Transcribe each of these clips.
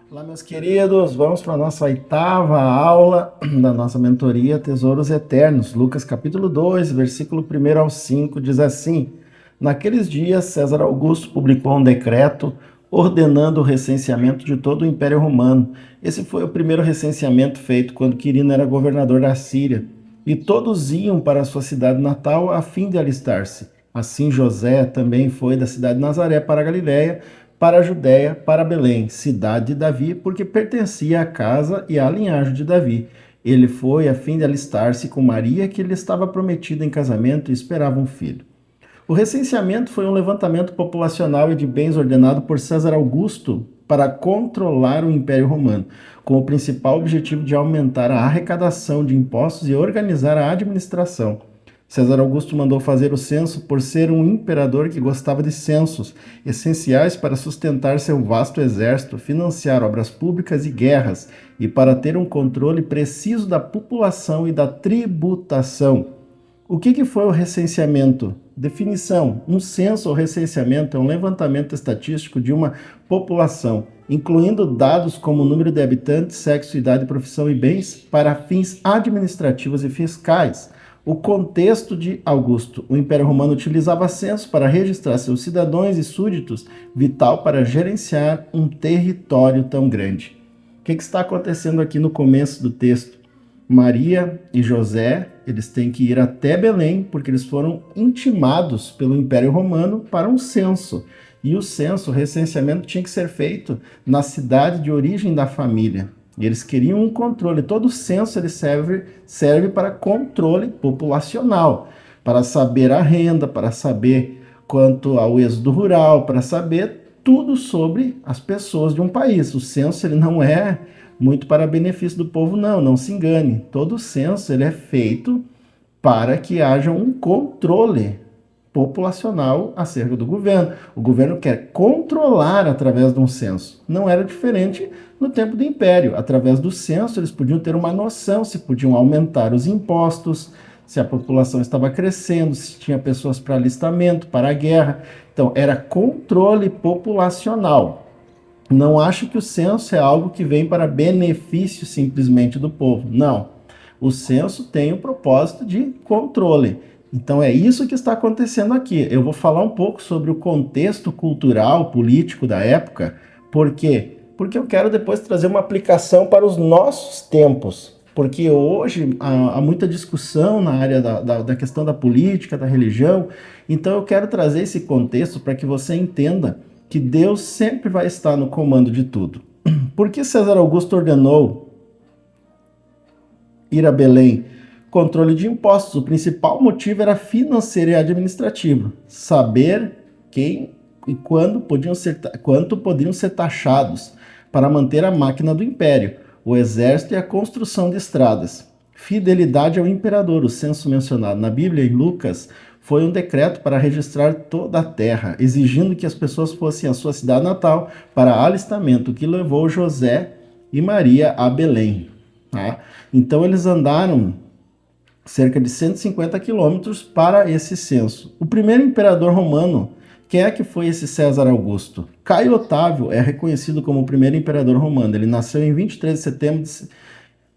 Olá, meus queridos, vamos para a nossa oitava aula da nossa mentoria Tesouros Eternos. Lucas capítulo 2, versículo 1 ao 5, diz assim: Naqueles dias, César Augusto publicou um decreto ordenando o recenseamento de todo o Império Romano. Esse foi o primeiro recenseamento feito quando Quirino era governador da Síria. E todos iam para a sua cidade natal a fim de alistar-se. Assim José também foi da cidade de Nazaré para a Galiléia, para a Judéia, para Belém, cidade de Davi, porque pertencia à casa e à linhagem de Davi. Ele foi a fim de alistar-se com Maria, que lhe estava prometida em casamento e esperava um filho. O recenseamento foi um levantamento populacional e de bens ordenado por César Augusto para controlar o Império Romano, com o principal objetivo de aumentar a arrecadação de impostos e organizar a administração. César Augusto mandou fazer o censo por ser um imperador que gostava de censos, essenciais para sustentar seu vasto exército, financiar obras públicas e guerras, e para ter um controle preciso da população e da tributação. O que foi o recenseamento? Definição: um censo ou recenseamento é um levantamento estatístico de uma população, incluindo dados como número de habitantes, sexo, idade, profissão e bens, para fins administrativos e fiscais. O contexto de Augusto: o Império Romano utilizava censo para registrar seus cidadãos e súditos, vital para gerenciar um território tão grande. O que está acontecendo aqui no começo do texto? Maria e José, eles têm que ir até Belém, porque eles foram intimados pelo Império Romano para um censo. E o censo, o recenseamento, tinha que ser feito na cidade de origem da família. E eles queriam um controle. Todo censo ele serve para controle populacional, para saber a renda, para saber quanto ao êxodo rural, para saber tudo sobre as pessoas de um país. O censo ele não é muito para benefício do povo, não se engane. Todo censo ele é feito para que haja um controle populacional acerca do governo. O governo quer controlar através de um censo. Não era diferente no tempo do Império. Através do censo, eles podiam ter uma noção se podiam aumentar os impostos, se a população estava crescendo, se tinha pessoas para alistamento, para a guerra. Então, era controle populacional. Não acho que o censo é algo que vem para benefício simplesmente do povo. Não. O censo tem o propósito de controle. Então é isso que está acontecendo aqui. Eu vou falar um pouco sobre o contexto cultural, político da época. Por quê? Porque eu quero depois trazer uma aplicação para os nossos tempos. Porque hoje há muita discussão na área da questão da política, da religião. Então eu quero trazer esse contexto para que você entenda que Deus sempre vai estar no comando de tudo. Por que César Augusto ordenou ir a Belém? Controle de impostos. O principal motivo era financeiro e administrativo. Saber quem e quanto podiam ser taxados para manter a máquina do império, o exército e a construção de estradas. Fidelidade ao imperador. O censo mencionado na Bíblia, em Lucas, foi um decreto para registrar toda a terra, exigindo que as pessoas fossem à sua cidade natal para alistamento, o que levou José e Maria a Belém. Tá? Então eles andaram cerca de 150 quilômetros para esse censo. O primeiro imperador romano, quem é que foi esse César Augusto? Caio Otávio é reconhecido como o primeiro imperador romano. Ele nasceu em 23 de setembro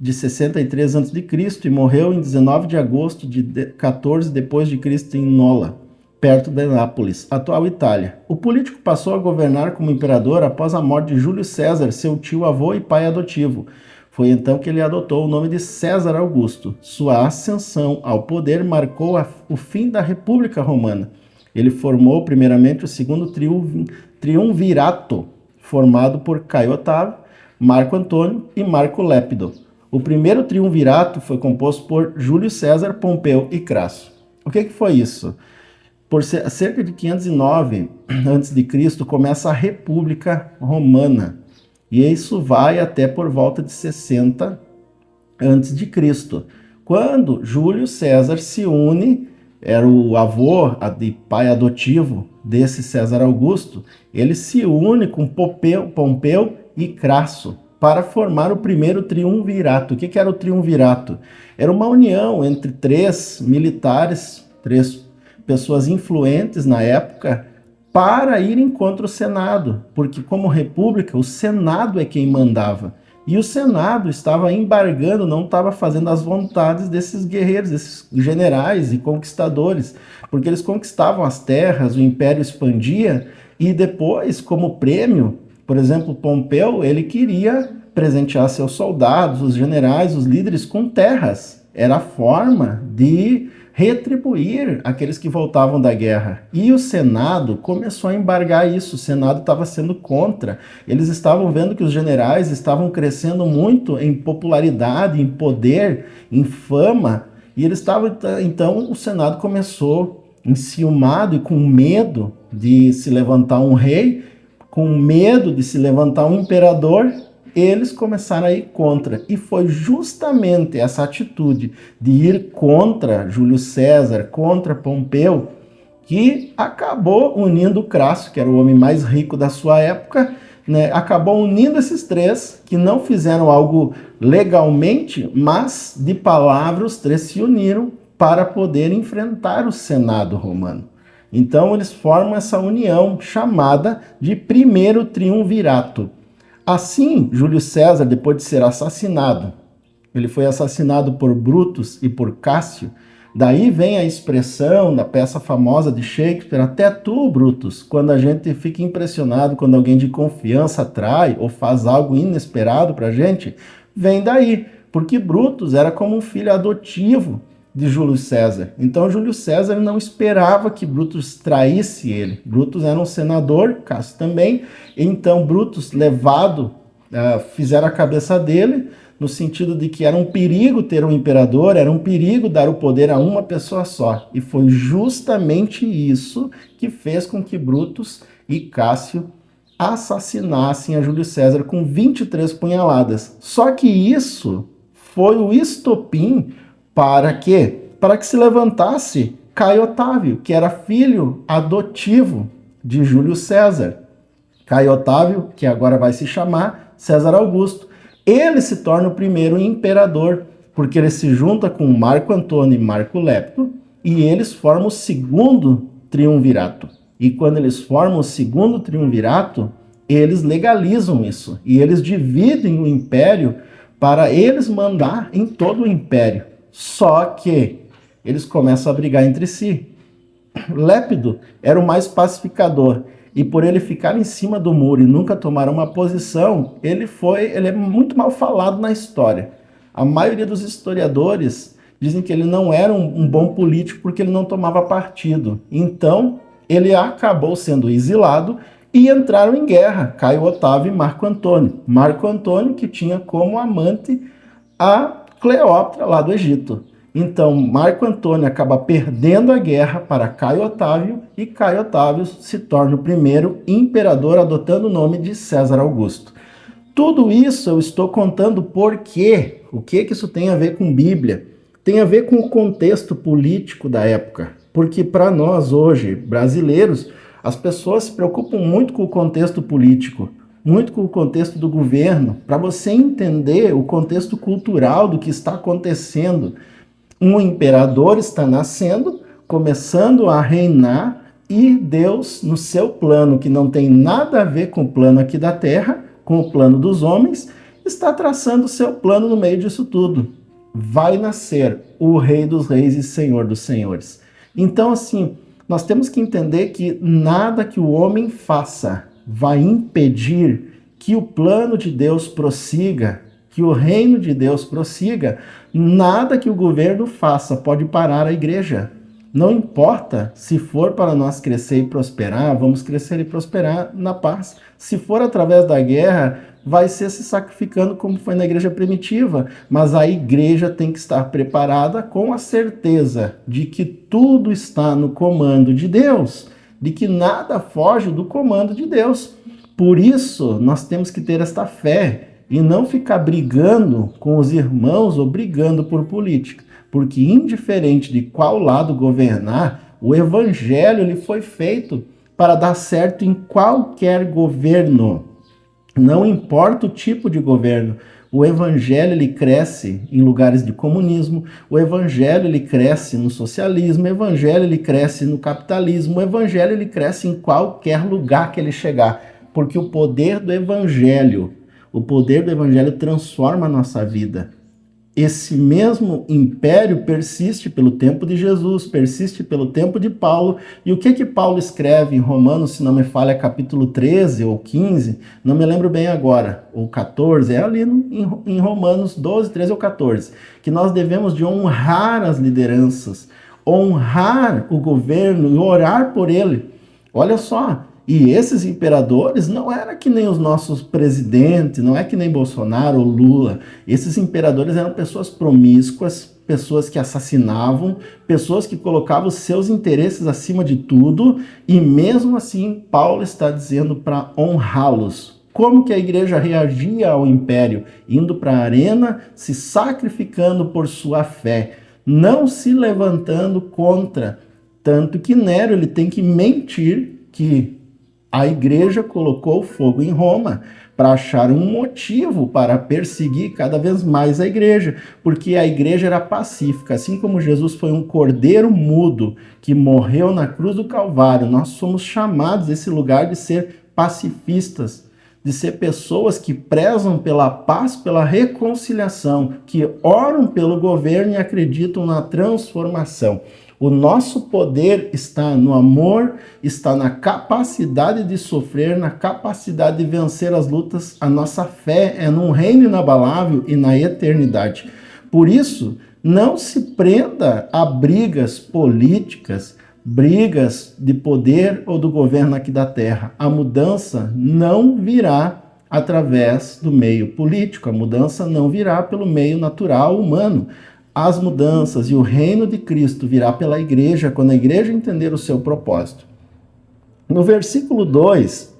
de 63 a.C. e morreu em 19 de agosto de 14 depois de Cristo em Nola, perto de Nápoles, atual Itália. O político passou a governar como imperador após a morte de Júlio César, seu tio-avô e pai adotivo. Foi então que ele adotou o nome de César Augusto. Sua ascensão ao poder marcou o fim da República Romana. Ele formou primeiramente o segundo triunvirato, formado por Caio Otávio, Marco Antônio e Marco Lépido. O primeiro triunvirato foi composto por Júlio César, Pompeu e Crasso. O que foi isso? Por cerca de 509 a.C., começa a República Romana. E isso vai até por volta de 60 a.C. Quando Júlio César se une, era o avô de pai adotivo desse César Augusto, ele se une com Pompeu e Crasso para formar o primeiro triunvirato. O que era o triunvirato? Era uma união entre três militares, três pessoas influentes na época, para irem contra o Senado, porque como república, o Senado é quem mandava. E o Senado estava embargando, não estava fazendo as vontades desses guerreiros, desses generais e conquistadores, porque eles conquistavam as terras, o império expandia, e depois, como prêmio, por exemplo, Pompeu, ele queria presentear seus soldados, os generais, os líderes com terras. Era a forma de retribuir aqueles que voltavam da guerra. E o Senado começou a embargar isso, o Senado estava sendo contra. Eles estavam vendo que os generais estavam crescendo muito em popularidade, em poder, em fama, e eles estavam, então o Senado começou enciumado e com medo de se levantar um rei, com medo de se levantar um imperador, eles começaram a ir contra. E foi justamente essa atitude de ir contra Júlio César, contra Pompeu, que acabou unindo Crasso, que era o homem mais rico da sua época, né? Acabou unindo esses três, que não fizeram algo legalmente, mas de palavra os três se uniram para poder enfrentar o Senado romano. Então eles formam essa união chamada de Primeiro Triunvirato. Assim, Júlio César, depois de ser assassinado, ele foi assassinado por Brutus e por Cássio. Daí vem a expressão da peça famosa de Shakespeare, até tu, Brutus, quando a gente fica impressionado, quando alguém de confiança trai ou faz algo inesperado para a gente, vem daí, porque Brutus era como um filho adotivo de Júlio César. Então Júlio César não esperava que Brutus traísse ele. Brutus era um senador, Cássio também. Então Brutus, levado, fizeram a cabeça dele, no sentido de que era um perigo ter um imperador, era um perigo dar o poder a uma pessoa só. E foi justamente isso que fez com que Brutus e Cássio assassinassem a Júlio César com 23 punhaladas. Só que isso foi o estopim para quê? Para que se levantasse Caio Otávio, que era filho adotivo de Júlio César. Caio Otávio, que agora vai se chamar César Augusto. Ele se torna o primeiro imperador, porque ele se junta com Marco Antônio e Marco Lepto, e eles formam o segundo triunvirato. E quando eles formam o segundo triunvirato, eles legalizam isso, e eles dividem o império para eles mandar em todo o império. Só que eles começam a brigar entre si. Lépido era o mais pacificador, e por ele ficar em cima do muro e nunca tomar uma posição, ele é muito mal falado na história. A maioria dos historiadores dizem que ele não era um bom político porque ele não tomava partido. Então, ele acabou sendo exilado e entraram em guerra, Caio Otávio e Marco Antônio. Marco Antônio, que tinha como amante a Cleópatra lá do Egito. Então, Marco Antônio acaba perdendo a guerra para Caio Otávio e Caio Otávio se torna o primeiro imperador adotando o nome de César Augusto. Tudo isso eu estou contando porque o que isso tem a ver com Bíblia? Tem a ver com o contexto político da época. Porque para nós hoje, brasileiros, as pessoas se preocupam muito com o contexto político, muito com o contexto do governo, para você entender o contexto cultural do que está acontecendo. Um imperador está nascendo, começando a reinar, e Deus, no seu plano, que não tem nada a ver com o plano aqui da terra, com o plano dos homens, está traçando o seu plano no meio disso tudo. Vai nascer o Rei dos Reis e Senhor dos Senhores. Então, assim, nós temos que entender que nada que o homem faça vai impedir que o plano de Deus prossiga, que o reino de Deus prossiga. Nada que o governo faça pode parar a igreja. Não importa se for para nós crescer e prosperar, vamos crescer e prosperar na paz. Se for através da guerra, vai ser se sacrificando como foi na igreja primitiva. Mas a igreja tem que estar preparada com a certeza de que tudo está no comando de Deus, de que nada foge do comando de Deus. Por isso, nós temos que ter esta fé e não ficar brigando com os irmãos ou brigando por política. Porque indiferente de qual lado governar, o evangelho ele foi feito para dar certo em qualquer governo. Não importa o tipo de governo. O evangelho ele cresce em lugares de comunismo, o evangelho ele cresce no socialismo, o evangelho ele cresce no capitalismo, o evangelho ele cresce em qualquer lugar que ele chegar, porque o poder do evangelho transforma a nossa vida. Esse mesmo império persiste pelo tempo de Jesus, persiste pelo tempo de Paulo. E o que Paulo escreve em Romanos, se não me falha, capítulo 13 ou 15, não me lembro bem agora, ou 14, é ali em Romanos 12, 13 ou 14, que nós devemos de honrar as lideranças, honrar o governo e orar por ele. Olha só, e esses imperadores não eram que nem os nossos presidentes, não é que nem Bolsonaro ou Lula. Esses imperadores eram pessoas promíscuas, pessoas que assassinavam, pessoas que colocavam os seus interesses acima de tudo, e mesmo assim Paulo está dizendo para honrá-los. Como que a igreja reagia ao império? Indo para a arena, se sacrificando por sua fé, não se levantando contra. Tanto que Nero ele tem que mentir que a igreja colocou fogo em Roma para achar um motivo para perseguir cada vez mais a igreja, porque a igreja era pacífica, assim como Jesus foi um cordeiro mudo que morreu na cruz do Calvário. Nós somos chamados a esse lugar de ser pacifistas, de ser pessoas que prezam pela paz, pela reconciliação, que oram pelo governo e acreditam na transformação. O nosso poder está no amor, está na capacidade de sofrer, na capacidade de vencer as lutas. A nossa fé é num reino inabalável e na eternidade. Por isso, não se prenda a brigas políticas, brigas de poder ou do governo aqui da terra. A mudança não virá através do meio político, a mudança não virá pelo meio natural humano. As mudanças e o reino de Cristo virá pela igreja, quando a igreja entender o seu propósito. No versículo 2,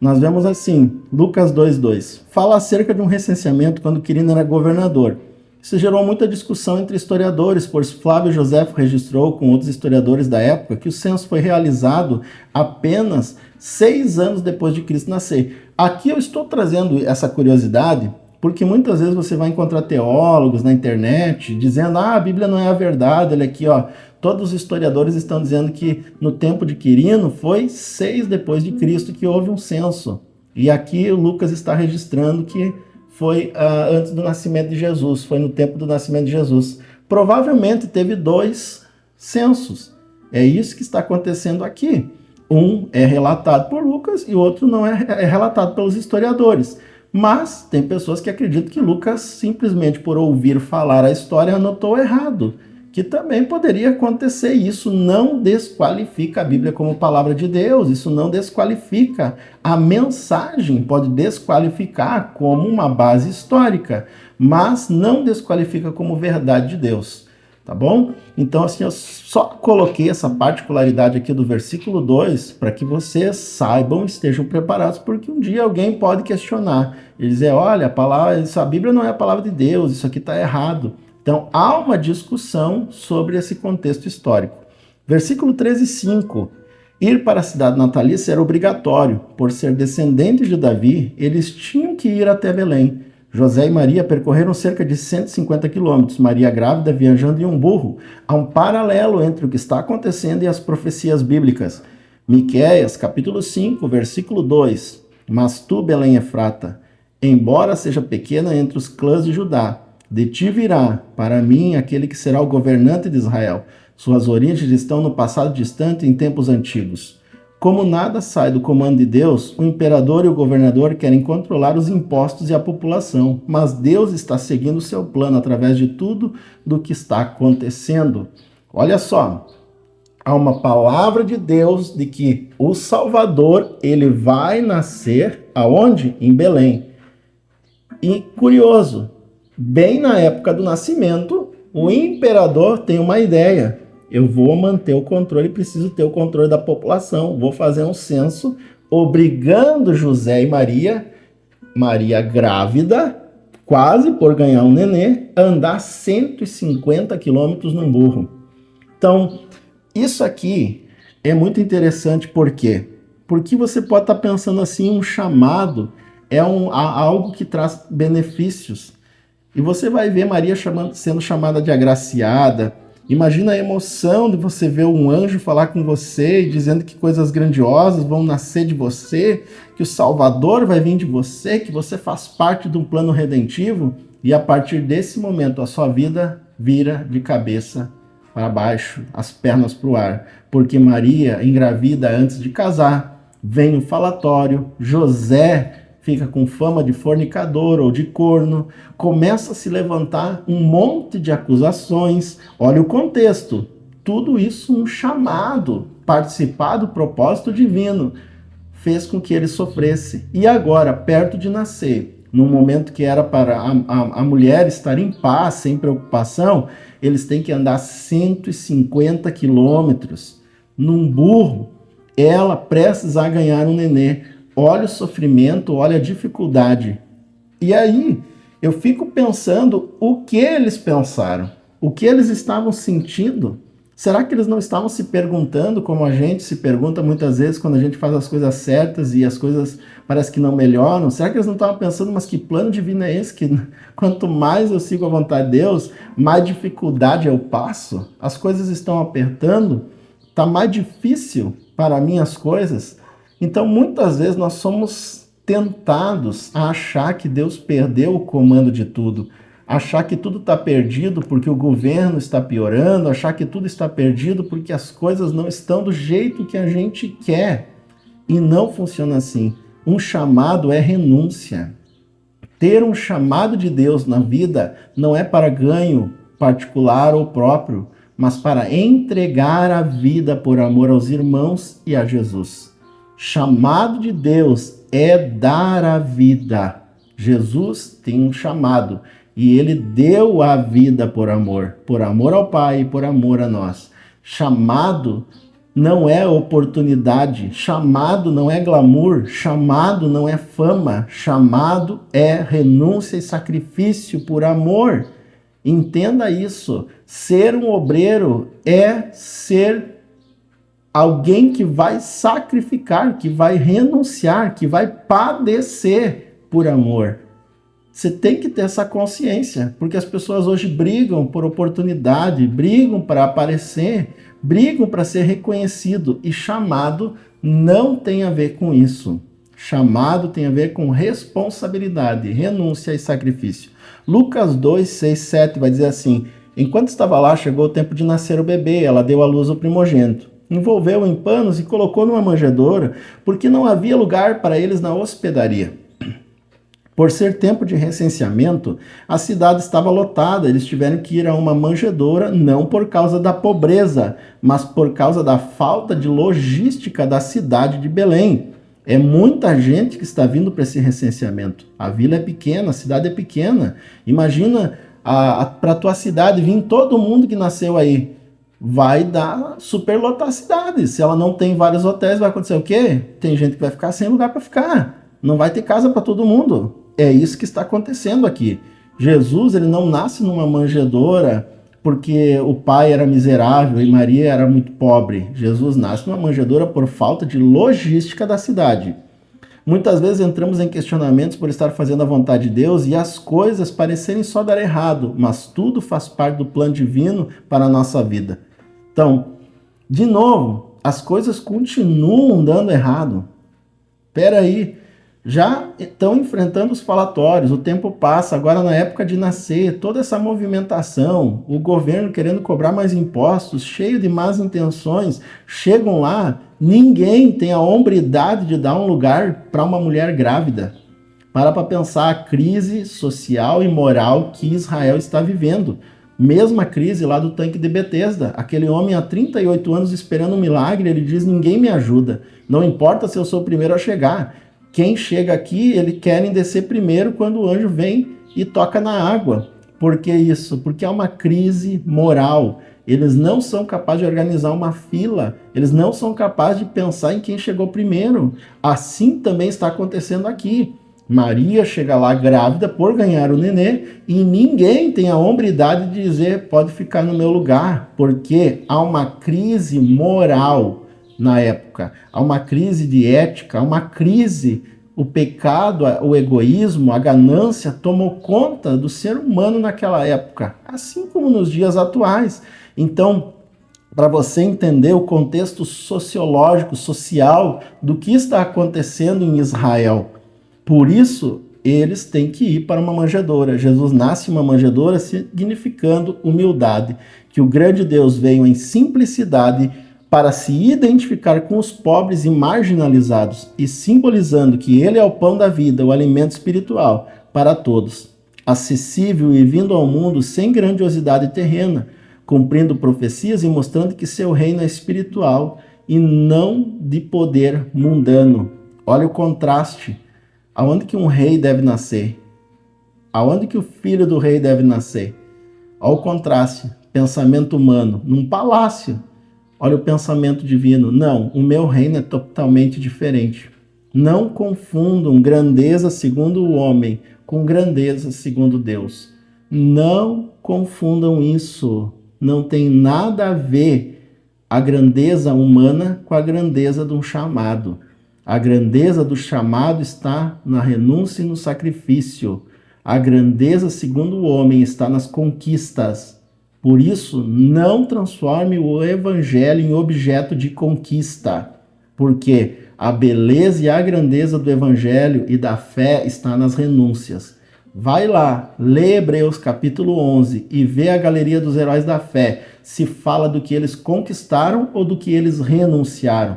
nós vemos assim, Lucas 2:2, fala acerca de um recenseamento quando Quirino era governador. Isso gerou muita discussão entre historiadores, pois Flávio Joséfo registrou com outros historiadores da época que o censo foi realizado apenas 6 anos depois de Cristo nascer. Aqui eu estou trazendo essa curiosidade porque muitas vezes você vai encontrar teólogos na internet dizendo, a Bíblia não é a verdade, olha aqui, ó, todos os historiadores estão dizendo que no tempo de Quirino foi 6 depois de Cristo que houve um censo. E aqui o Lucas está registrando que foi antes do nascimento de Jesus, foi no tempo do nascimento de Jesus. Provavelmente teve 2 censos. É isso que está acontecendo aqui. Um é relatado por Lucas e o outro não é relatado pelos historiadores. Mas tem pessoas que acreditam que Lucas, simplesmente por ouvir falar a história, anotou errado. Que também poderia acontecer. Isso não desqualifica a Bíblia como palavra de Deus. Isso não desqualifica a mensagem. Pode desqualificar como uma base histórica, mas não desqualifica como verdade de Deus. Tá bom? Então, assim, eu só coloquei essa particularidade aqui do versículo 2 para que vocês saibam e estejam preparados, porque um dia alguém pode questionar e dizer, olha, a Bíblia não é a palavra de Deus, isso aqui está errado. Então, há uma discussão sobre esse contexto histórico. Versículo 13:5. Ir para a cidade natalícia era obrigatório. Por ser descendente de Davi, eles tinham que ir até Belém. José e Maria percorreram cerca de 150 quilômetros, Maria grávida viajando em um burro. Há um paralelo entre o que está acontecendo e as profecias bíblicas. Miqueias, capítulo 5, versículo 2. Mas tu, Belém Efrata, embora seja pequena entre os clãs de Judá, de ti virá, para mim, aquele que será o governante de Israel. Suas origens estão no passado distante, em tempos antigos. Como nada sai do comando de Deus, o imperador e o governador querem controlar os impostos e a população, mas Deus está seguindo o seu plano através de tudo do que está acontecendo. Olha só, há uma palavra de Deus de que o Salvador, ele vai nascer aonde? Em Belém. E curioso, bem na época do nascimento, o imperador tem uma ideia. Eu vou manter o controle, preciso ter o controle da população. Vou fazer um censo obrigando José e Maria grávida, quase por ganhar um nenê, a andar 150 quilômetros num burro. Então, isso aqui é muito interessante, por quê? Porque você pode estar pensando assim, um chamado é algo que traz benefícios. E você vai ver Maria sendo chamada de agraciada. Imagina a emoção de você ver um anjo falar com você e dizendo que coisas grandiosas vão nascer de você, que o Salvador vai vir de você, que você faz parte de um plano redentivo. E a partir desse momento a sua vida vira de cabeça para baixo, as pernas para o ar. Porque Maria engravida antes de casar, vem o falatório, José fica com fama de fornicador ou de corno, começa a se levantar um monte de acusações. Olha o contexto, tudo isso um chamado, participar do propósito divino, fez com que ele sofresse. E agora, perto de nascer, num momento que era para a mulher estar em paz, sem preocupação, eles têm que andar 150 quilômetros num burro, ela prestes a ganhar um nenê. Olha o sofrimento, olha a dificuldade. E aí, eu fico pensando o que eles pensaram, o que eles estavam sentindo. Será que eles não estavam se perguntando como a gente se pergunta muitas vezes quando a gente faz as coisas certas e as coisas parece que não melhoram? Será que eles não estavam pensando, mas que plano divino é esse? Que quanto mais eu sigo a vontade de Deus, mais dificuldade eu passo? As coisas estão apertando? Está mais difícil para mim as coisas? Então, muitas vezes nós somos tentados a achar que Deus perdeu o comando de tudo, achar que tudo está perdido porque o governo está piorando, achar que tudo está perdido porque as coisas não estão do jeito que a gente quer. E não funciona assim. Um chamado é renúncia. Ter um chamado de Deus na vida não é para ganho particular ou próprio, mas para entregar a vida por amor aos irmãos e a Jesus. Chamado de Deus é dar a vida. Jesus tem um chamado e ele deu a vida por amor ao Pai e por amor a nós. Chamado não é oportunidade, chamado não é glamour, chamado não é fama, chamado é renúncia e sacrifício por amor. Entenda isso. Ser um obreiro é ser alguém que vai sacrificar, que vai renunciar, que vai padecer por amor. Você tem que ter essa consciência, porque as pessoas hoje brigam por oportunidade, brigam para aparecer, brigam para ser reconhecido, e chamado não tem a ver com isso. Chamado tem a ver com responsabilidade, renúncia e sacrifício. Lucas 2, 6, 7 vai dizer assim: enquanto estava lá, chegou o tempo de nascer o bebê, ela deu à luz o primogênito. Envolveu-o em panos e colocou numa manjedoura, porque não havia lugar para eles na hospedaria. Por ser tempo de recenseamento, a cidade estava lotada, eles tiveram que ir a uma manjedoura, não por causa da pobreza, mas por causa da falta de logística da cidade de Belém. É muita gente que está vindo para esse recenseamento. A vila é pequena, a cidade é pequena. Imagina para a tua cidade vir todo mundo que nasceu aí. Vai dar superlotar a cidade. Se ela não tem vários hotéis, vai acontecer o quê? Tem gente que vai ficar sem lugar para ficar. Não vai ter casa para todo mundo. É isso que está acontecendo aqui. Jesus, ele não nasce numa manjedoura porque o pai era miserável e Maria era muito pobre. Jesus nasce numa manjedoura por falta de logística da cidade. Muitas vezes entramos em questionamentos por estar fazendo a vontade de Deus e as coisas parecerem só dar errado, mas tudo faz parte do plano divino para a nossa vida. Então, de novo, as coisas continuam dando errado. Espera aí, já estão enfrentando os falatórios, o tempo passa, agora na época de nascer, toda essa movimentação, o governo querendo cobrar mais impostos, cheio de más intenções, chegam lá, ninguém tem a hombridade de dar um lugar para uma mulher grávida. Para pensar a crise social e moral que Israel está vivendo. Mesma crise lá do tanque de Betesda. Aquele homem há 38 anos esperando um milagre, ele diz, ninguém me ajuda. Não importa se eu sou o primeiro a chegar. Quem chega aqui, eles querem descer primeiro quando o anjo vem e toca na água. Por que isso? Porque há uma crise moral. Eles não são capazes de organizar uma fila. Eles não são capazes de pensar em quem chegou primeiro. Assim também está acontecendo aqui. Maria chega lá grávida por ganhar o nenê e ninguém tem a hombridade de dizer pode ficar no meu lugar, porque há uma crise moral na época, há uma crise de ética, há uma crise O pecado, o egoísmo, a ganância tomou conta do ser humano naquela época, assim como nos dias atuais. Então, para você entender o contexto sociológico, social do que está acontecendo em Israel, por isso eles têm que ir para uma manjedoura. Jesus nasce em uma manjedoura significando humildade, que o grande Deus veio em simplicidade para se identificar com os pobres e marginalizados, e simbolizando que ele é o pão da vida, o alimento espiritual para todos, acessível e vindo ao mundo sem grandiosidade terrena, cumprindo profecias e mostrando que seu reino é espiritual e não de poder mundano. Olha o contraste. Aonde que um rei deve nascer? Aonde que o filho do rei deve nascer? Olha o contraste. Pensamento humano, num palácio. Olha o pensamento divino. Não, o meu reino é totalmente diferente. Não confundam grandeza segundo o homem com grandeza segundo Deus. Não confundam isso. Não tem nada a ver a grandeza humana com a grandeza de um chamado. A grandeza do chamado está na renúncia e no sacrifício. A grandeza segundo o homem está nas conquistas. Por isso, não transforme o evangelho em objeto de conquista, porque a beleza e a grandeza do evangelho e da fé está nas renúncias. Vai lá, lê Hebreus capítulo 11 e vê a galeria dos heróis da fé, se fala do que eles conquistaram ou do que eles renunciaram.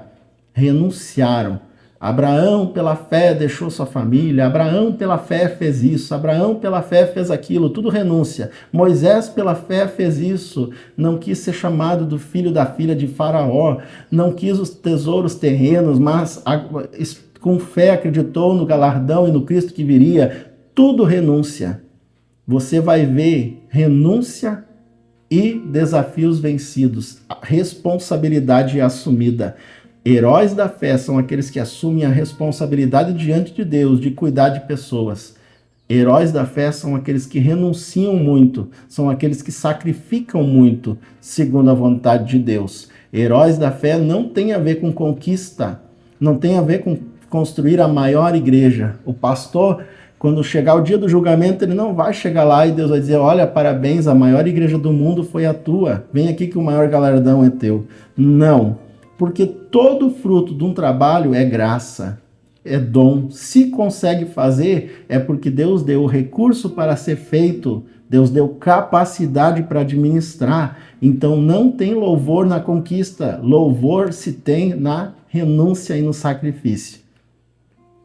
Renunciaram. Abraão, pela fé, deixou sua família. Abraão, pela fé, fez isso. Abraão, pela fé, fez aquilo. Tudo renúncia. Moisés, pela fé, fez isso. Não quis ser chamado do filho da filha de Faraó. Não quis os tesouros terrenos, mas com fé acreditou no galardão e no Cristo que viria. Tudo renúncia. Você vai ver renúncia e desafios vencidos. A responsabilidade assumida. Heróis da fé são aqueles que assumem a responsabilidade diante de Deus de cuidar de pessoas. Heróis da fé são aqueles que renunciam muito, são aqueles que sacrificam muito, segundo a vontade de Deus. Heróis da fé não tem a ver com conquista, não tem a ver com construir a maior igreja. O pastor, quando chegar o dia do julgamento, ele não vai chegar lá e Deus vai dizer: olha, parabéns, a maior igreja do mundo foi a tua, vem aqui que o maior galardão é teu. Não. Porque todo fruto de um trabalho é graça, é dom. Se consegue fazer, é porque Deus deu o recurso para ser feito, Deus deu capacidade para administrar. Então não tem louvor na conquista, louvor se tem na renúncia e no sacrifício.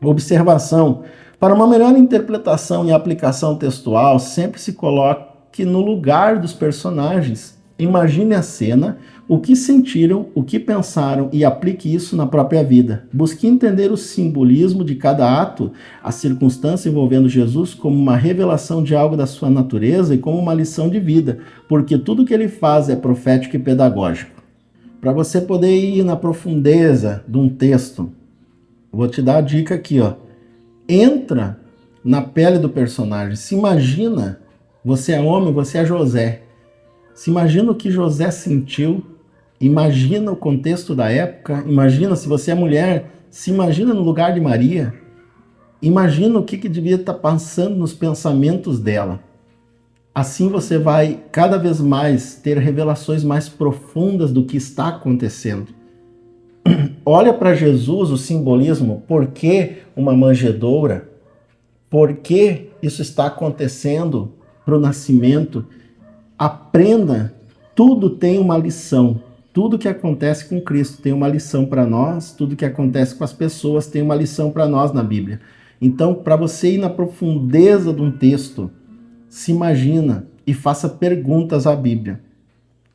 Observação: para uma melhor interpretação e aplicação textual, sempre se coloque no lugar dos personagens. Imagine a cena, o que sentiram, o que pensaram e aplique isso na própria vida. Busque entender o simbolismo de cada ato, a circunstância envolvendo Jesus como uma revelação de algo da sua natureza e como uma lição de vida, porque tudo que ele faz é profético e pedagógico. Para você poder ir na profundeza de um texto, vou te dar a dica aqui, ó. Entra na pele do personagem, se imagina, você é homem, você é José. Se imagina o que José sentiu, imagina o contexto da época, imagina se você é mulher, se imagina no lugar de Maria, imagina o que devia estar passando nos pensamentos dela. Assim você vai cada vez mais ter revelações mais profundas do que está acontecendo. Olha para Jesus, o simbolismo, por que uma manjedoura? Por que isso está acontecendo para o nascimento? Aprenda, tudo tem uma lição. Tudo que acontece com Cristo tem uma lição para nós, tudo que acontece com as pessoas tem uma lição para nós na Bíblia. Então, para você ir na profundeza de um texto, se imagina e faça perguntas à Bíblia.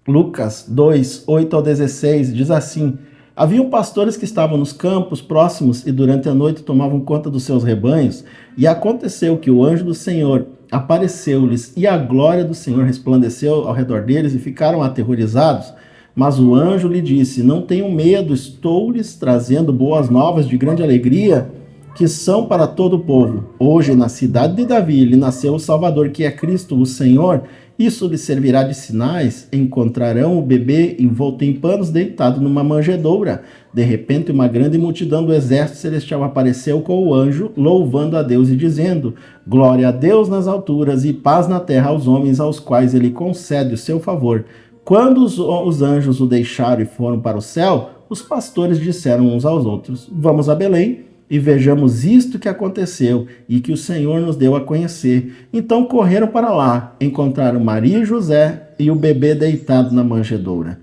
Lucas 2, 8 ao 16 diz assim: haviam pastores que estavam nos campos próximos e durante a noite tomavam conta dos seus rebanhos, e aconteceu que o anjo do Senhor apareceu-lhes e a glória do Senhor resplandeceu ao redor deles e ficaram aterrorizados. Mas o anjo lhe disse: não tenham medo, estou lhes trazendo boas novas de grande alegria, que são para todo o povo. Hoje, na cidade de Davi, lhe nasceu o Salvador, que é Cristo, o Senhor. Isso lhe servirá de sinais. Encontrarão o bebê envolto em panos, deitado numa manjedoura. De repente, uma grande multidão do exército celestial apareceu com o anjo, louvando a Deus e dizendo: Glória a Deus nas alturas e paz na terra aos homens aos quais ele concede o seu favor. Quando os anjos o deixaram e foram para o céu, os pastores disseram uns aos outros: Vamos a Belém e vejamos isto que aconteceu e que o Senhor nos deu a conhecer. Então correram para lá, encontraram Maria e José e o bebê deitado na manjedoura.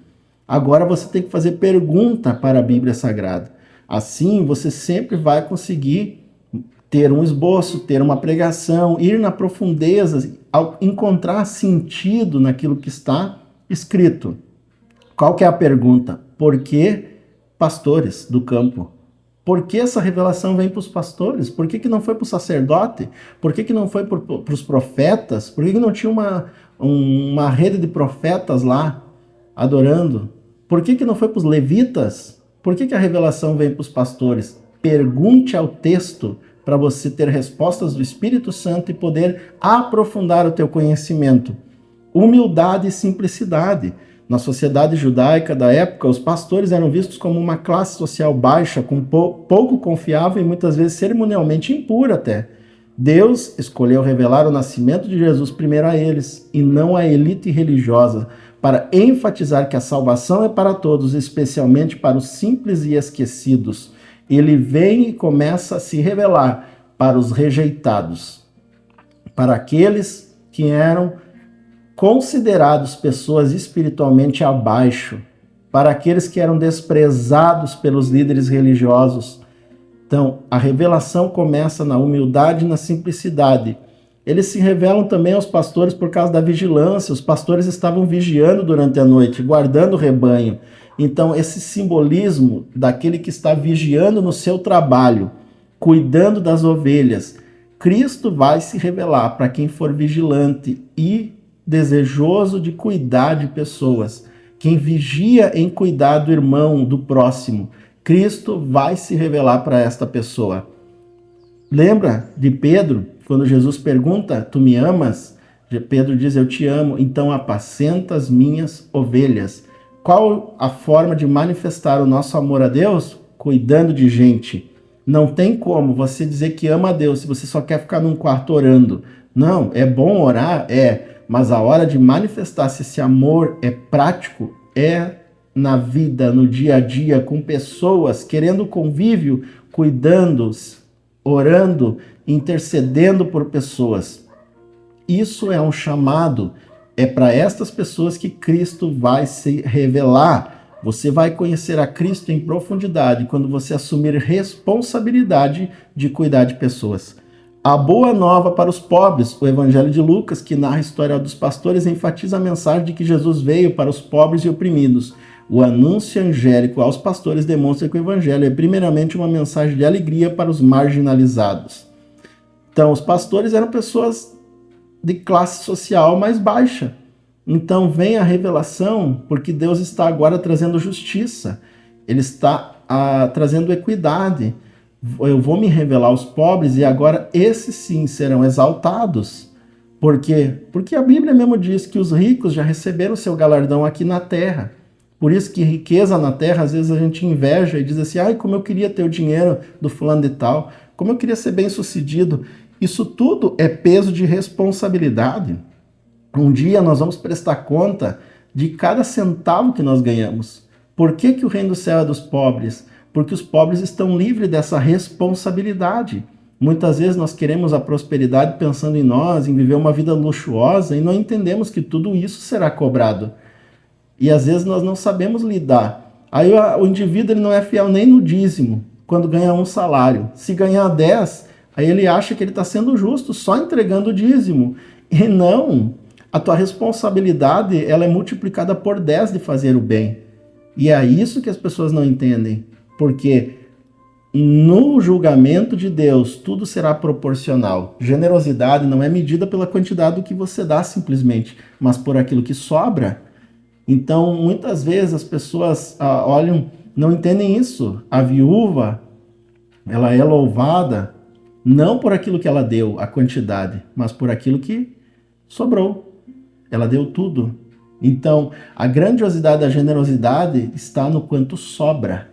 Agora você tem que fazer pergunta para a Bíblia Sagrada. Assim você sempre vai conseguir ter um esboço, ter uma pregação, ir na profundeza, encontrar sentido naquilo que está escrito. Qual que é a pergunta? Por que pastores do campo? Por que essa revelação vem para os pastores? Por que não foi para o sacerdote? Por que não foi para os profetas? Por que não tinha uma rede de profetas lá adorando? Por que não foi para os levitas? Por que a revelação vem para os pastores? Pergunte ao texto para você ter respostas do Espírito Santo e poder aprofundar o teu conhecimento. Humildade e simplicidade. Na sociedade judaica da época, os pastores eram vistos como uma classe social baixa, pouco confiável e muitas vezes cerimonialmente impura até. Deus escolheu revelar o nascimento de Jesus primeiro a eles e não à elite religiosa, para enfatizar que a salvação é para todos, especialmente para os simples e esquecidos. Ele vem e começa a se revelar para os rejeitados, para aqueles que eram considerados pessoas espiritualmente abaixo, para aqueles que eram desprezados pelos líderes religiosos. Então, a revelação começa na humildade e na simplicidade. Eles se revelam também aos pastores por causa da vigilância. Os pastores estavam vigiando durante a noite, guardando o rebanho. Então, esse simbolismo daquele que está vigiando no seu trabalho, cuidando das ovelhas, Cristo vai se revelar para quem for vigilante e desejoso de cuidar de pessoas. Quem vigia em cuidar do irmão, do próximo, Cristo vai se revelar para esta pessoa. Lembra de Pedro, quando Jesus pergunta: Tu me amas? Pedro diz: Eu te amo, então apacenta as minhas ovelhas. Qual a forma de manifestar o nosso amor a Deus? Cuidando de gente. Não tem como você dizer que ama a Deus se você só quer ficar num quarto orando. Não, é bom orar? Mas a hora de manifestar se esse amor é prático, é na vida, no dia a dia, com pessoas, querendo convívio, cuidando, orando, intercedendo por pessoas. Isso é um chamado, é para estas pessoas que Cristo vai se revelar. Você vai conhecer a Cristo em profundidade quando você assumir responsabilidade de cuidar de pessoas. A boa nova para os pobres, o Evangelho de Lucas, que narra a história dos pastores, enfatiza a mensagem de que Jesus veio para os pobres e oprimidos. O anúncio angélico aos pastores demonstra que o Evangelho é primeiramente uma mensagem de alegria para os marginalizados. Então, os pastores eram pessoas de classe social mais baixa. Então, vem a revelação, porque Deus está agora trazendo justiça. Ele está trazendo equidade. Eu vou me revelar aos pobres e agora esses sim serão exaltados. Por quê? Porque a Bíblia mesmo diz que os ricos já receberam seu galardão aqui na terra. Por isso que riqueza na terra, às vezes a gente inveja e diz assim: ai, como eu queria ter o dinheiro do fulano de tal, como eu queria ser bem sucedido. Isso tudo é peso de responsabilidade. Um dia nós vamos prestar conta de cada centavo que nós ganhamos. Por que o reino do céu é dos pobres? Porque os pobres estão livres dessa responsabilidade. Muitas vezes nós queremos a prosperidade pensando em nós, em viver uma vida luxuosa, e não entendemos que tudo isso será cobrado. E às vezes nós não sabemos lidar. Aí o indivíduo ele não é fiel nem no dízimo, quando ganha um salário. Se ganhar 10, aí ele acha que ele está sendo justo, só entregando o dízimo. E não, a tua responsabilidade ela é multiplicada por 10 de fazer o bem. E é isso que as pessoas não entendem. Porque no julgamento de Deus, tudo será proporcional. Generosidade não é medida pela quantidade do que você dá simplesmente, mas por aquilo que sobra. Então, muitas vezes as pessoas olham, não entendem isso. A viúva, Ela é louvada não por aquilo que ela deu, a quantidade, mas por aquilo que sobrou. Ela deu tudo. Então, a grandiosidade da generosidade está no quanto sobra.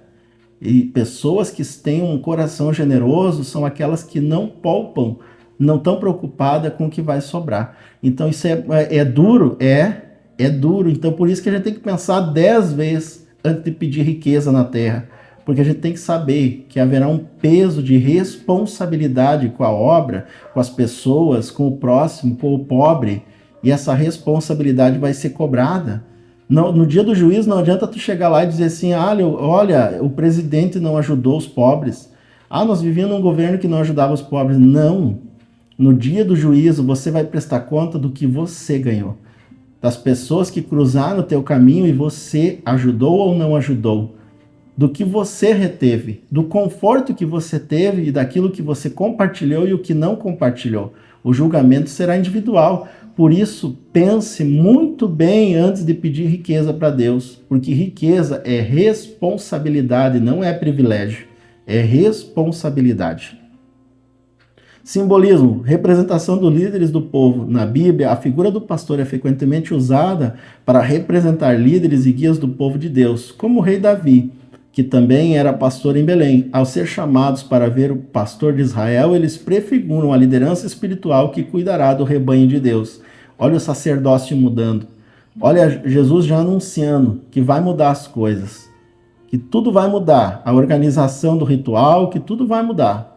E pessoas que têm um coração generoso são aquelas que não poupam, não estão preocupadas com o que vai sobrar. Então, isso é duro? É duro. Então, por isso que a gente tem que pensar 10 vezes antes de pedir riqueza na terra. Porque a gente tem que saber que haverá um peso de responsabilidade com a obra, com as pessoas, com o próximo, com o pobre, e essa responsabilidade vai ser cobrada. No dia do juízo não adianta tu chegar lá e dizer assim, olha, o presidente não ajudou os pobres. Nós vivíamos num governo que não ajudava os pobres. Não. No dia do juízo você vai prestar conta do que você ganhou. Das pessoas que cruzaram o teu caminho e você ajudou ou não ajudou. Do que você reteve, do conforto que você teve e daquilo que você compartilhou e o que não compartilhou. O julgamento será individual. Por isso, pense muito bem antes de pedir riqueza para Deus, porque riqueza é responsabilidade, não é privilégio, é responsabilidade. Simbolismo, representação dos líderes do povo. Na Bíblia, a figura do pastor é frequentemente usada para representar líderes e guias do povo de Deus, como o rei Davi, que também era pastor em Belém. Ao ser chamados para ver o pastor de Israel, eles prefiguram a liderança espiritual que cuidará do rebanho de Deus. Olha o sacerdócio mudando. Olha Jesus já anunciando que vai mudar as coisas, que tudo vai mudar, a organização do ritual, que tudo vai mudar.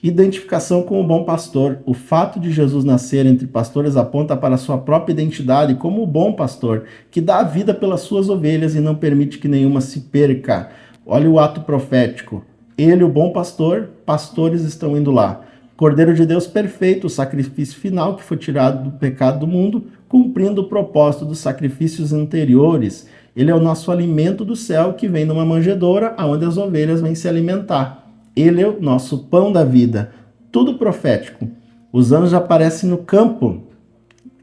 Identificação com o bom pastor. O fato de Jesus nascer entre pastores aponta para a sua própria identidade como o bom pastor, que dá a vida pelas suas ovelhas e não permite que nenhuma se perca. Olha o ato profético. Ele, o bom pastor, pastores estão indo lá. Cordeiro de Deus perfeito, o sacrifício final que foi tirado do pecado do mundo, cumprindo o propósito dos sacrifícios anteriores. Ele é o nosso alimento do céu que vem numa manjedoura, onde as ovelhas vêm se alimentar. Ele é o nosso pão da vida. Tudo profético. Os anjos aparecem no campo.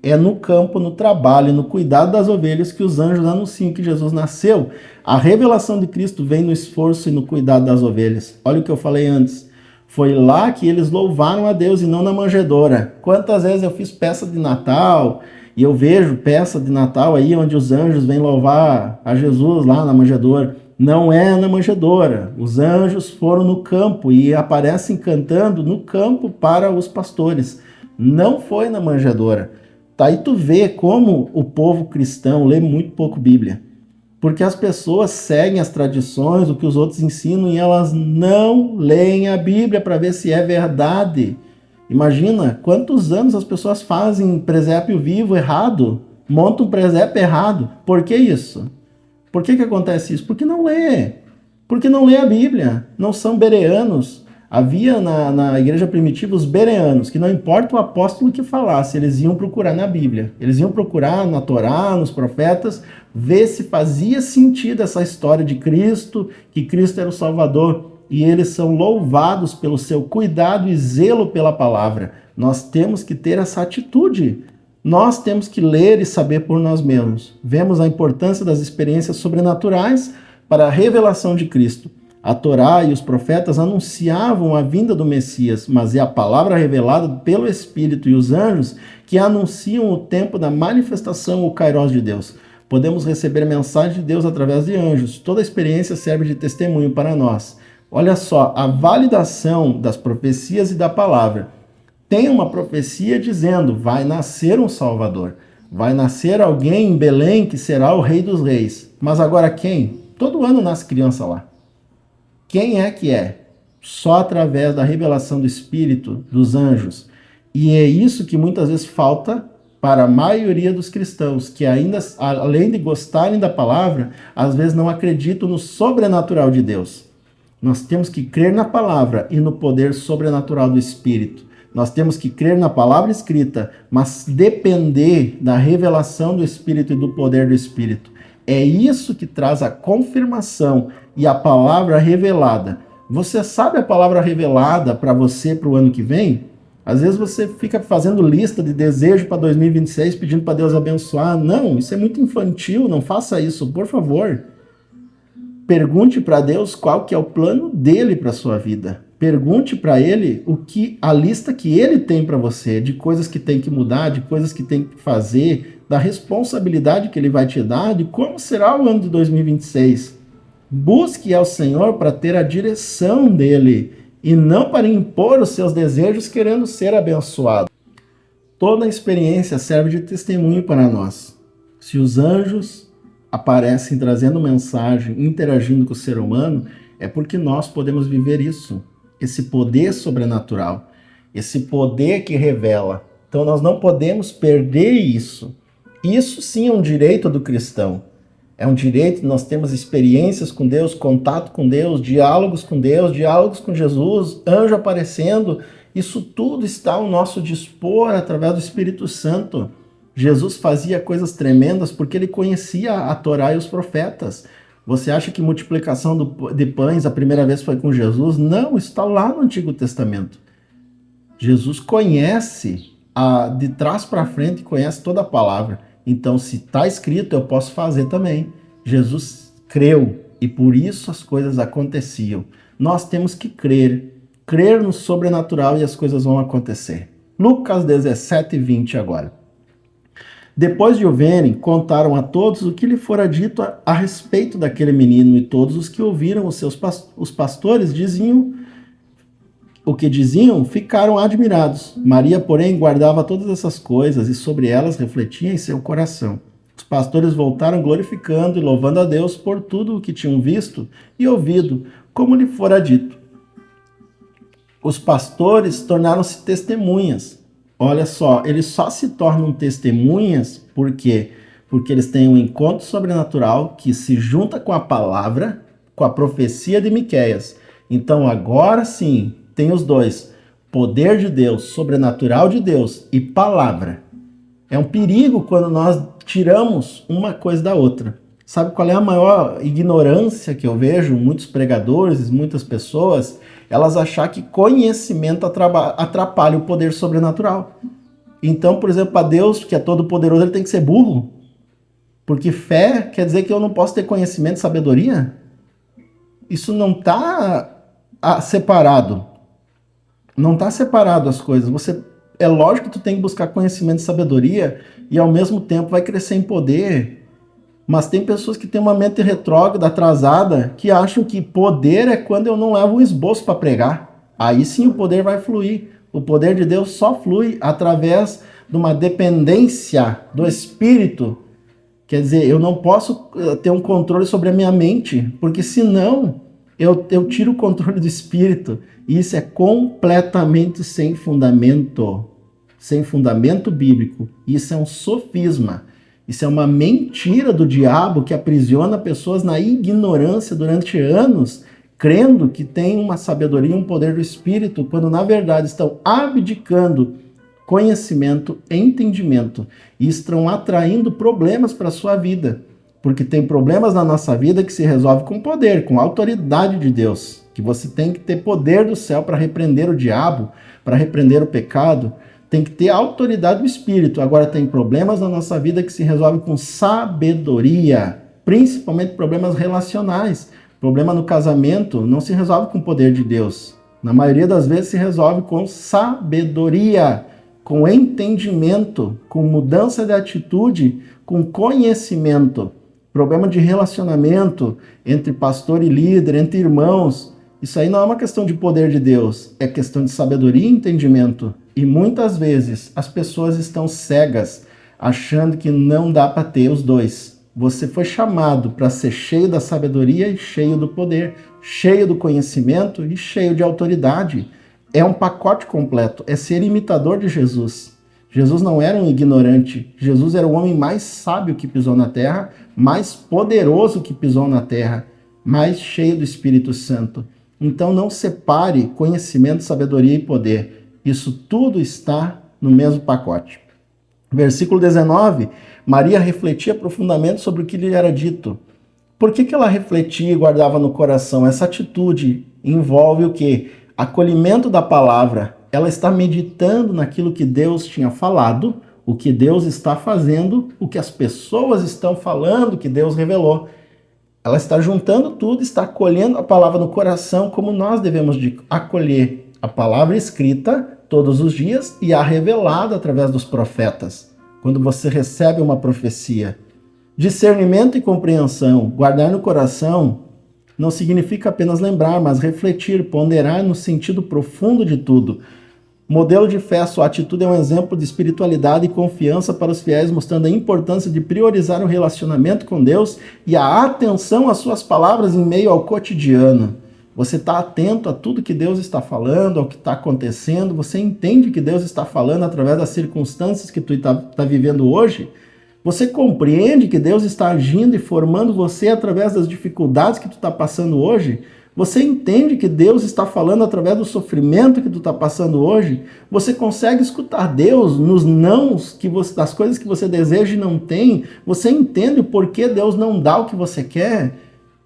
É no campo, no trabalho, no cuidado das ovelhas que os anjos anunciam que Jesus nasceu. A revelação de Cristo vem no esforço e no cuidado das ovelhas. Olha o que eu falei antes. Foi lá que eles louvaram a Deus e não na manjedoura. Quantas vezes eu fiz peça de Natal e eu vejo peça de Natal aí onde os anjos vêm louvar a Jesus lá na manjedoura. Não é na manjedoura. Os anjos foram no campo e aparecem cantando no campo para os pastores. Não foi na manjedoura. Tá aí tu vê como o povo cristão lê muito pouco Bíblia. Porque as pessoas seguem as tradições, o que os outros ensinam, e elas não leem a Bíblia para ver se é verdade. Imagina quantos anos as pessoas fazem presépio vivo errado, montam um presépio errado. Por que isso? Por que acontece isso? Porque não lê. Porque não lê a Bíblia. Não são bereanos. Havia na igreja primitiva os bereanos, que não importa o apóstolo que falasse, eles iam procurar na Bíblia. Eles iam procurar na Torá, nos profetas, ver se fazia sentido essa história de Cristo, que Cristo era o Salvador. E eles são louvados pelo seu cuidado e zelo pela palavra. Nós temos que ter essa atitude. Nós temos que ler e saber por nós mesmos. Vemos a importância das experiências sobrenaturais para a revelação de Cristo. A Torá e os profetas anunciavam a vinda do Messias, mas é a palavra revelada pelo Espírito e os anjos que anunciam o tempo da manifestação, o Kairos de Deus. Podemos receber mensagem de Deus através de anjos. Toda experiência serve de testemunho para nós. Olha só, a validação das profecias e da palavra. Tem uma profecia dizendo, vai nascer um Salvador. Vai nascer alguém em Belém que será o Rei dos Reis. Mas agora quem? Todo ano nasce criança lá. Quem é que é? Só através da revelação do Espírito, dos anjos. E é isso que muitas vezes falta para a maioria dos cristãos, que ainda, além de gostarem da palavra, às vezes não acreditam no sobrenatural de Deus. Nós temos que crer na palavra e no poder sobrenatural do Espírito. Nós temos que crer na palavra escrita, mas depender da revelação do Espírito e do poder do Espírito. É isso que traz a confirmação e a palavra revelada. Você sabe a palavra revelada para você para o ano que vem? Às vezes você fica fazendo lista de desejo para 2026, pedindo para Deus abençoar. Não, isso é muito infantil, não faça isso, por favor. Pergunte para Deus qual que é o plano dele para a sua vida. Pergunte para ele a lista que ele tem para você, de coisas que tem que mudar, de coisas que tem que fazer, da responsabilidade que ele vai te dar, de como será o ano de 2026. Busque ao Senhor para ter a direção dele e não para impor os seus desejos querendo ser abençoado. Toda a experiência serve de testemunho para nós. Se os anjos aparecem trazendo mensagem, interagindo com o ser humano, é porque nós podemos viver isso. Esse poder sobrenatural, esse poder que revela. Então nós não podemos perder isso. Isso sim é um direito do cristão. É um direito, nós temos experiências com Deus, contato com Deus, diálogos com Jesus, anjo aparecendo. Isso tudo está ao nosso dispor através do Espírito Santo. Jesus fazia coisas tremendas porque ele conhecia a Torá e os profetas. Você acha que multiplicação de pães a primeira vez foi com Jesus? Não, está lá no Antigo Testamento. Jesus conhece de trás para frente, conhece toda a palavra. Então, se está escrito, eu posso fazer também. Jesus creu e por isso as coisas aconteciam. Nós temos que crer no sobrenatural e as coisas vão acontecer. Lucas 17:20 agora. Depois de o verem, contaram a todos o que lhe fora dito a respeito daquele menino, e todos os que ouviram os pastores diziam o que diziam, ficaram admirados. Maria, porém, guardava todas essas coisas e sobre elas refletia em seu coração. Os pastores voltaram glorificando e louvando a Deus por tudo o que tinham visto e ouvido, como lhe fora dito. Os pastores tornaram-se testemunhas. Olha só, eles só se tornam testemunhas porque eles têm um encontro sobrenatural que se junta com a palavra, com a profecia de Miqueias. Então agora sim, tem os dois, poder de Deus, sobrenatural de Deus e palavra. É um perigo quando nós tiramos uma coisa da outra. Sabe qual é a maior ignorância que eu vejo? Muitos pregadores, muitas pessoas, elas acham que conhecimento atrapalha o poder sobrenatural. Então, por exemplo, para Deus, que é todo poderoso, ele tem que ser burro? Porque fé quer dizer que eu não posso ter conhecimento e sabedoria? Isso não está separado. Não está separado as coisas. É lógico que tu tem que buscar conhecimento e sabedoria e ao mesmo tempo vai crescer em poder. Mas tem pessoas que têm uma mente retrógrada, atrasada, que acham que poder é quando eu não levo um esboço para pregar. Aí sim o poder vai fluir. O poder de Deus só flui através de uma dependência do Espírito. Quer dizer, eu não posso ter um controle sobre a minha mente, porque senão eu tiro o controle do Espírito. E isso é completamente sem fundamento bíblico. Isso é um sofisma. Isso é uma mentira do diabo que aprisiona pessoas na ignorância durante anos, crendo que tem uma sabedoria, um poder do Espírito, quando na verdade estão abdicando conhecimento, entendimento e estão atraindo problemas para a sua vida. Porque tem problemas na nossa vida que se resolve com poder, com autoridade de Deus. Que você tem que ter poder do céu para repreender o diabo, para repreender o pecado. Tem que ter a autoridade do Espírito. Agora tem problemas na nossa vida que se resolvem com sabedoria, principalmente problemas relacionais. Problema no casamento não se resolve com o poder de Deus. Na maioria das vezes se resolve com sabedoria, com entendimento, com mudança de atitude, com conhecimento. Problema de relacionamento entre pastor e líder, entre irmãos. Isso aí não é uma questão de poder de Deus, é questão de sabedoria e entendimento. E muitas vezes as pessoas estão cegas, achando que não dá para ter os dois. Você foi chamado para ser cheio da sabedoria e cheio do poder, cheio do conhecimento e cheio de autoridade. É um pacote completo, é ser imitador de Jesus. Jesus não era um ignorante, Jesus era o homem mais sábio que pisou na terra, mais poderoso que pisou na terra, mais cheio do Espírito Santo. Então não separe conhecimento, sabedoria e poder. Isso tudo está no mesmo pacote. Versículo 19, Maria refletia profundamente sobre o que lhe era dito. Por que ela refletia e guardava no coração? Essa atitude envolve o quê? Acolhimento da palavra. Ela está meditando naquilo que Deus tinha falado, o que Deus está fazendo, o que as pessoas estão falando, que Deus revelou. Ela está juntando tudo, está acolhendo a palavra no coração, como nós devemos de acolher a palavra escrita todos os dias e a revelada através dos profetas. Quando você recebe uma profecia, discernimento e compreensão, guardar no coração, não significa apenas lembrar, mas refletir, ponderar no sentido profundo de tudo. Modelo de fé, sua atitude é um exemplo de espiritualidade e confiança para os fiéis, mostrando a importância de priorizar o relacionamento com Deus e a atenção às suas palavras em meio ao cotidiano. Você está atento a tudo que Deus está falando, ao que está acontecendo, você entende que Deus está falando através das circunstâncias que tu está vivendo hoje? Você compreende que Deus está agindo e formando você através das dificuldades que tu está passando hoje? Você entende que Deus está falando através do sofrimento que tu está passando hoje? Você consegue escutar Deus nos nãos das coisas que você deseja e não tem? Você entende o porquê Deus não dá o que você quer?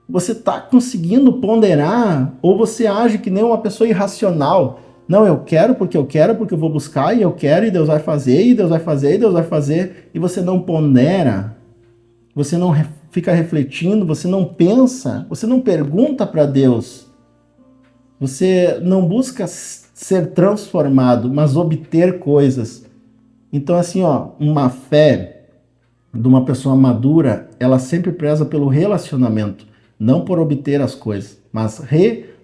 Você está conseguindo ponderar? Ou você age que nem uma pessoa irracional? Não, eu quero porque eu vou buscar, e eu quero, e Deus vai fazer, e Deus vai fazer, e Deus vai fazer, e você não pondera, você não fica refletindo, você não pensa, você não pergunta para Deus, você não busca ser transformado, mas obter coisas. Então, assim, uma fé de uma pessoa madura, ela sempre preza pelo relacionamento, não por obter as coisas, mas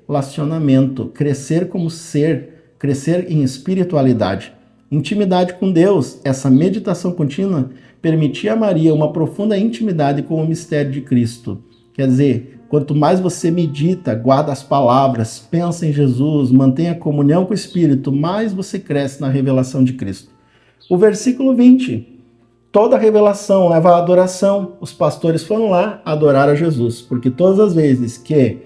relacionamento, crescer como ser, crescer em espiritualidade. Intimidade com Deus, essa meditação contínua permitia a Maria uma profunda intimidade com o mistério de Cristo. Quer dizer, quanto mais você medita, guarda as palavras, pensa em Jesus, mantenha comunhão com o Espírito, mais você cresce na revelação de Cristo. O versículo 20. Toda revelação leva à adoração. Os pastores foram lá adorar a Jesus, porque todas as vezes que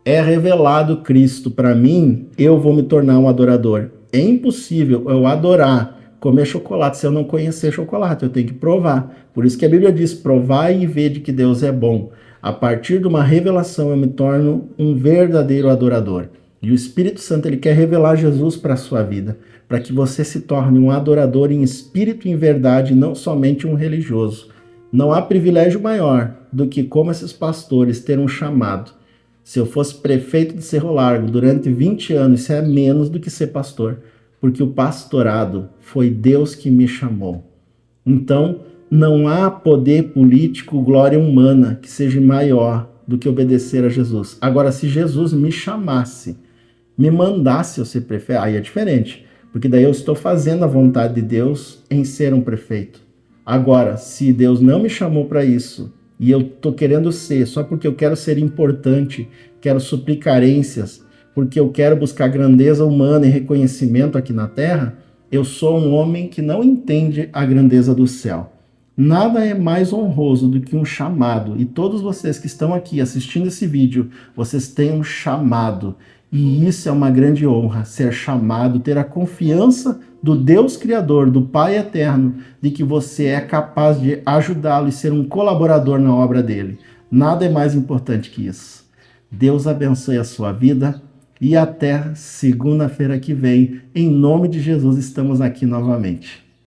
é revelado Cristo para mim, eu vou me tornar um adorador. É impossível eu adorar, comer chocolate, se eu não conhecer chocolate, eu tenho que provar. Por isso que a Bíblia diz, provai e vede que Deus é bom. A partir de uma revelação eu me torno um verdadeiro adorador. E o Espírito Santo, ele quer revelar Jesus para a sua vida, para que você se torne um adorador em espírito e em verdade, não somente um religioso. Não há privilégio maior do que, como esses pastores, ter um chamado. Se eu fosse prefeito de Cerro Largo durante 20 anos, isso é menos do que ser pastor, porque o pastorado foi Deus que me chamou. Então, não há poder político, glória humana que seja maior do que obedecer a Jesus. Agora, se Jesus me chamasse, me mandasse eu ser prefeito, aí é diferente, porque daí eu estou fazendo a vontade de Deus em ser um prefeito. Agora, se Deus não me chamou para isso, e eu estou querendo ser, só porque eu quero ser importante, quero suprir carências, porque eu quero buscar grandeza humana e reconhecimento aqui na terra, eu sou um homem que não entende a grandeza do céu. Nada é mais honroso do que um chamado, e todos vocês que estão aqui assistindo esse vídeo, vocês têm um chamado, e isso é uma grande honra, ser chamado, ter a confiança do Deus Criador, do Pai Eterno, de que você é capaz de ajudá-lo e ser um colaborador na obra dele. Nada é mais importante que isso. Deus abençoe a sua vida e até segunda-feira que vem. Em nome de Jesus, estamos aqui novamente.